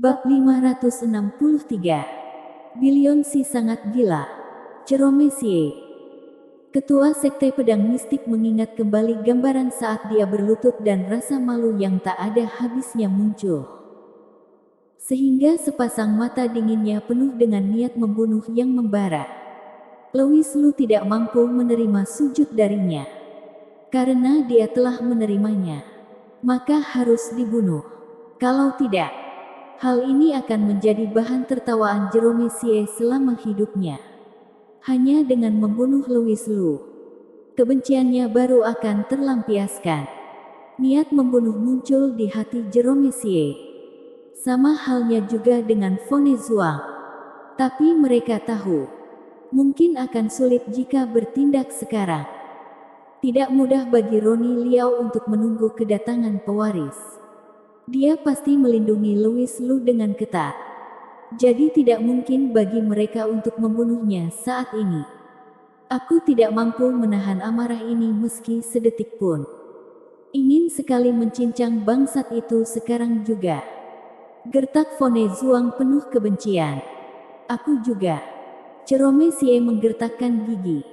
Bab 563. Billion Si sangat gila. Jerome Sie, ketua sekte pedang mistik, mengingat kembali gambaran saat dia berlutut dan rasa malu yang tak ada habisnya muncul. Sehingga sepasang mata dinginnya penuh dengan niat membunuh yang membara. Louis Lu tidak mampu menerima sujud darinya. Karena dia telah menerimanya, maka harus dibunuh. Kalau tidak, hal ini akan menjadi bahan tertawaan Jerome Sie selama hidupnya. Hanya dengan membunuh Louis Lu, kebenciannya baru akan terlampiaskan. Niat membunuh muncul di hati Jerome Sie. Sama halnya juga dengan Fone Zhuang. Tapi mereka tahu, mungkin akan sulit jika bertindak sekarang. Tidak mudah bagi Roni Liao untuk menunggu kedatangan pewaris. Dia pasti melindungi Louis Lu dengan ketat. Jadi tidak mungkin bagi mereka untuk membunuhnya saat ini. Aku tidak mampu menahan amarah ini meski sedetik pun. Ingin sekali mencincang bangsat itu sekarang juga. Gertak Fone Zhuang penuh kebencian. Aku juga. Jerome Sie menggertakkan gigi.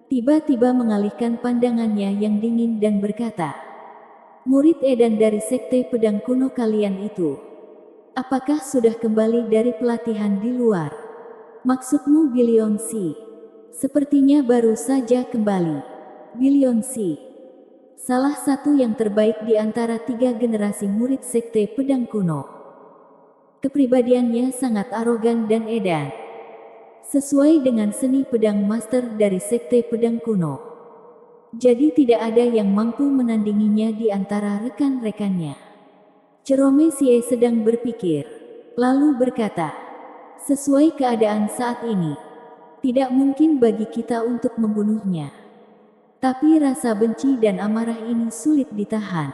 Tiba-tiba mengalihkan pandangannya yang dingin dan berkata, "Murid edan dari sekte pedang kuno kalian itu, apakah sudah kembali dari pelatihan di luar? Maksudmu Billion Si? Sepertinya baru saja kembali." Billion Si, salah satu yang terbaik di antara 3 generasi murid sekte pedang kuno. Kepribadiannya sangat arogan dan edan. Sesuai dengan seni pedang master dari sekte pedang kuno. Jadi tidak ada yang mampu menandinginya di antara rekan-rekannya. Jerome Sie sedang berpikir, lalu berkata, "Sesuai keadaan saat ini, tidak mungkin bagi kita untuk membunuhnya. Tapi rasa benci dan amarah ini sulit ditahan.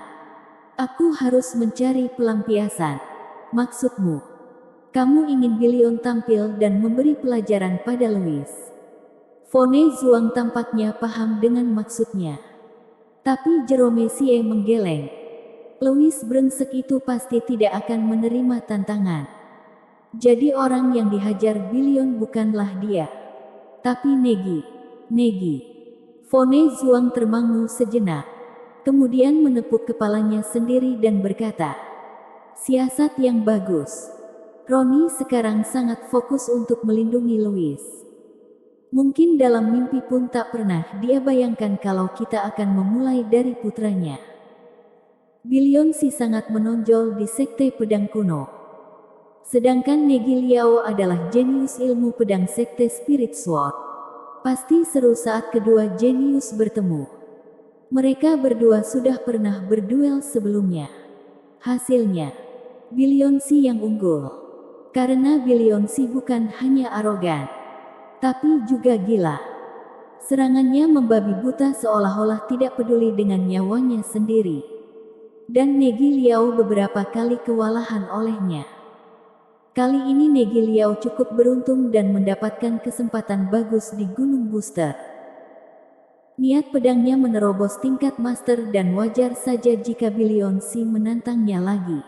Aku harus mencari pelampiasan." "Maksudmu, kamu ingin Billion tampil dan memberi pelajaran pada Louis?" Fone Zhuang tampaknya paham dengan maksudnya. Tapi Jerome Sie menggeleng. Louis brengsek itu pasti tidak akan menerima tantangan. Jadi orang yang dihajar Billion bukanlah dia, tapi Negi. Negi. Fone Zhuang termangu sejenak. Kemudian menepuk kepalanya sendiri dan berkata, "Siasat yang bagus." Roni sekarang sangat fokus untuk melindungi Louis. Mungkin dalam mimpi pun tak pernah dia bayangkan kalau kita akan memulai dari putranya. Billion Si sangat menonjol di sekte pedang kuno. Sedangkan Negi Liao adalah jenius ilmu pedang sekte Spirit Sword. Pasti seru saat kedua jenius bertemu. Mereka berdua sudah pernah berduel sebelumnya. Hasilnya, Billion Si yang unggul. Karena Billion Si bukan hanya arogan, tapi juga gila. Serangannya membabi buta seolah-olah tidak peduli dengan nyawanya sendiri. Dan Negi Liao beberapa kali kewalahan olehnya. Kali ini Negi Liao cukup beruntung dan mendapatkan kesempatan bagus di Gunung Booster. Niat pedangnya menerobos tingkat master dan wajar saja jika Billion Si menantangnya lagi.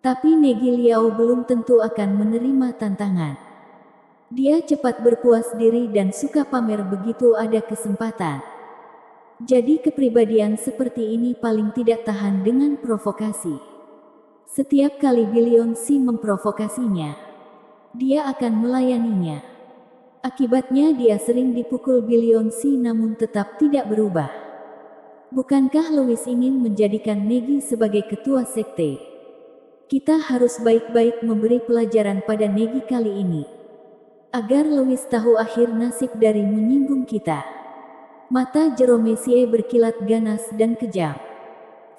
Tapi Negi Liao belum tentu akan menerima tantangan. Dia cepat berpuas diri dan suka pamer begitu ada kesempatan. Jadi kepribadian seperti ini paling tidak tahan dengan provokasi. Setiap kali Billion Si memprovokasinya, dia akan melayaninya. Akibatnya dia sering dipukul Billion Si namun tetap tidak berubah. Bukankah Louis ingin menjadikan Negi sebagai ketua sekte? Kita harus baik-baik memberi pelajaran pada Negi kali ini, agar Louis tahu akhir nasib dari menyinggung kita. Mata Jerome Sie berkilat ganas dan kejam.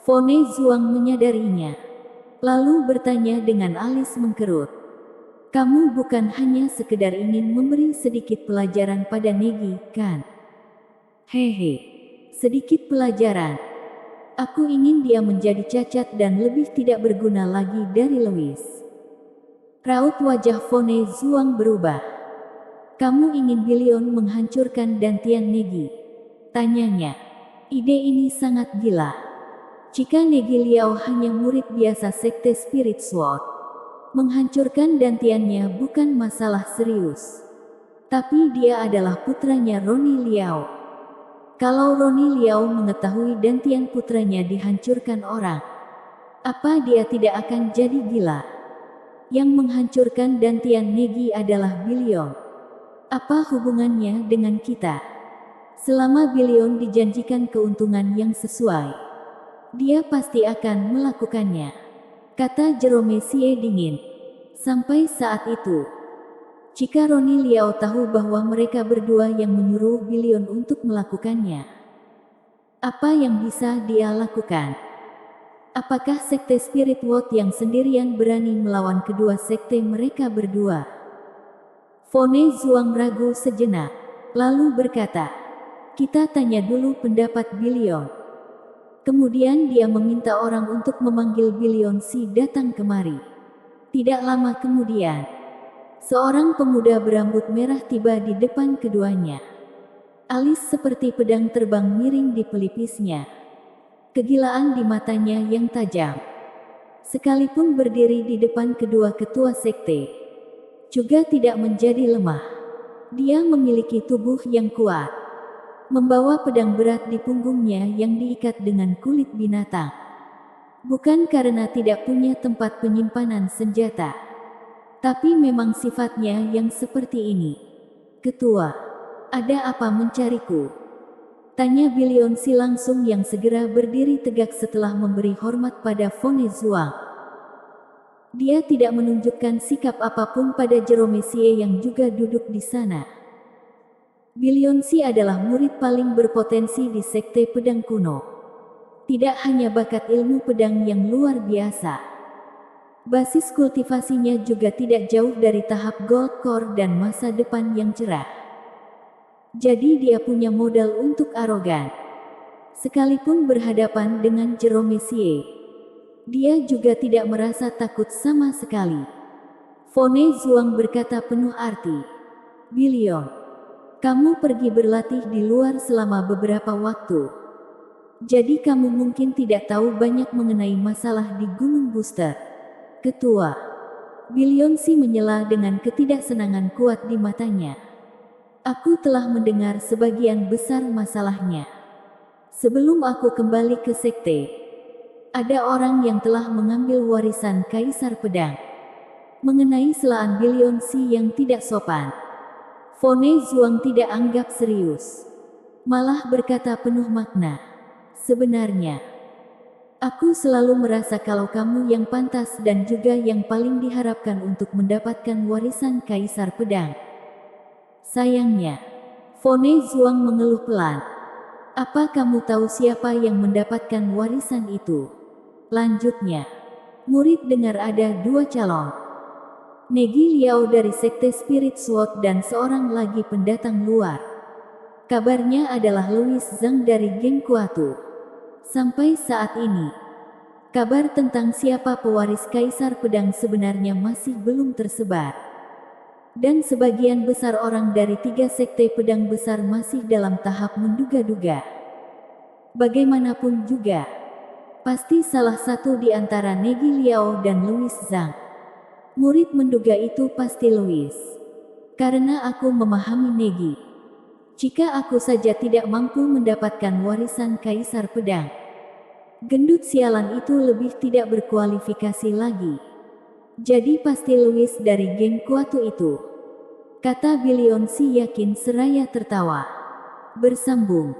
Fone Zhuang menyadarinya, lalu bertanya dengan alis mengkerut, "Kamu bukan hanya sekedar ingin memberi sedikit pelajaran pada Negi, kan?" "Hehe, sedikit pelajaran. Aku ingin dia menjadi cacat dan lebih tidak berguna lagi dari Louis." Raut wajah Fone Zhuang berubah. "Kamu ingin Billion menghancurkan dantian Negi?" tanyanya. Ide ini sangat gila. Jika Negi Liao hanya murid biasa sekte Spirit Sword, Menghancurkan dantiannya bukan masalah serius. Tapi dia adalah putranya Roni Liao. Kalau Roni Liao mengetahui dantian putranya dihancurkan orang, apa dia tidak akan jadi gila? Yang menghancurkan dantian Negi adalah Billion. Apa hubungannya dengan kita? Selama Billion dijanjikan keuntungan yang sesuai, dia pasti akan melakukannya, kata Jerome Sie dingin. Sampai saat itu, jika Roni Liao tahu bahwa mereka berdua yang menyuruh Billion untuk melakukannya, apa yang bisa dia lakukan? Apakah sekte Spirit World yang sendirian berani melawan kedua sekte mereka berdua? Fone Zuang ragu sejenak, lalu berkata, kita tanya dulu pendapat Billion. Kemudian dia meminta orang untuk memanggil Billion Si datang kemari. Tidak lama kemudian, seorang pemuda berambut merah tiba di depan keduanya. Alis seperti pedang terbang miring di pelipisnya. Kegilaan di matanya yang tajam. Sekalipun berdiri di depan kedua ketua sekte, juga tidak menjadi lemah. Dia memiliki tubuh yang kuat, membawa pedang berat di punggungnya yang diikat dengan kulit binatang. Bukan karena tidak punya tempat penyimpanan senjata, tapi memang sifatnya yang seperti ini. Ketua, ada apa mencariku? Tanya Billion Si langsung yang segera berdiri tegak setelah memberi hormat pada Fone Zuang. Dia tidak menunjukkan sikap apapun pada Jerome Sie yang juga duduk di sana. Billion Si adalah murid paling berpotensi di sekte pedang kuno. Tidak hanya bakat ilmu pedang yang luar biasa, basis kultivasinya juga tidak jauh dari tahap Gold Core dan masa depan yang cerah. Jadi dia punya modal untuk arogan. Sekalipun berhadapan dengan Jerome Sie, dia juga tidak merasa takut sama sekali. Fone Zuang berkata penuh arti, Billion, kamu pergi berlatih di luar selama beberapa waktu. Jadi kamu mungkin tidak tahu banyak mengenai masalah di Gunung Booster. Ketua, Billion Si menyela dengan ketidaksenangan kuat di matanya. Aku telah mendengar sebagian besar masalahnya. Sebelum aku kembali ke sekte, ada orang yang telah mengambil warisan Kaisar Pedang. Mengenai celaan Billion Si yang tidak sopan, Fone Zuang tidak anggap serius. Malah berkata penuh makna. Sebenarnya, aku selalu merasa kalau kamu yang pantas dan juga yang paling diharapkan untuk mendapatkan warisan Kaisar Pedang. Sayangnya, Fone Zuang mengeluh pelan. Apa kamu tahu siapa yang mendapatkan warisan itu? Lanjutnya, murid dengar ada dua calon. Negi Liao dari Sekte Spirit Sword dan seorang lagi pendatang luar. Kabarnya adalah Louis Zhang dari geng Kuatu. Sampai saat ini, kabar tentang siapa pewaris Kaisar Pedang sebenarnya masih belum tersebar. Dan sebagian besar orang dari 3 sekte pedang besar masih dalam tahap menduga-duga. Bagaimanapun juga, pasti salah satu di antara Negi Liao dan Louis Zhang. Murid menduga itu pasti Louis. Karena aku memahami Negi. Jika aku saja tidak mampu mendapatkan warisan Kaisar Pedang, gendut sialan itu lebih tidak berkualifikasi lagi. Jadi pasti Louis dari geng Kuatu itu, kata Billion Si yakin seraya tertawa. Bersambung.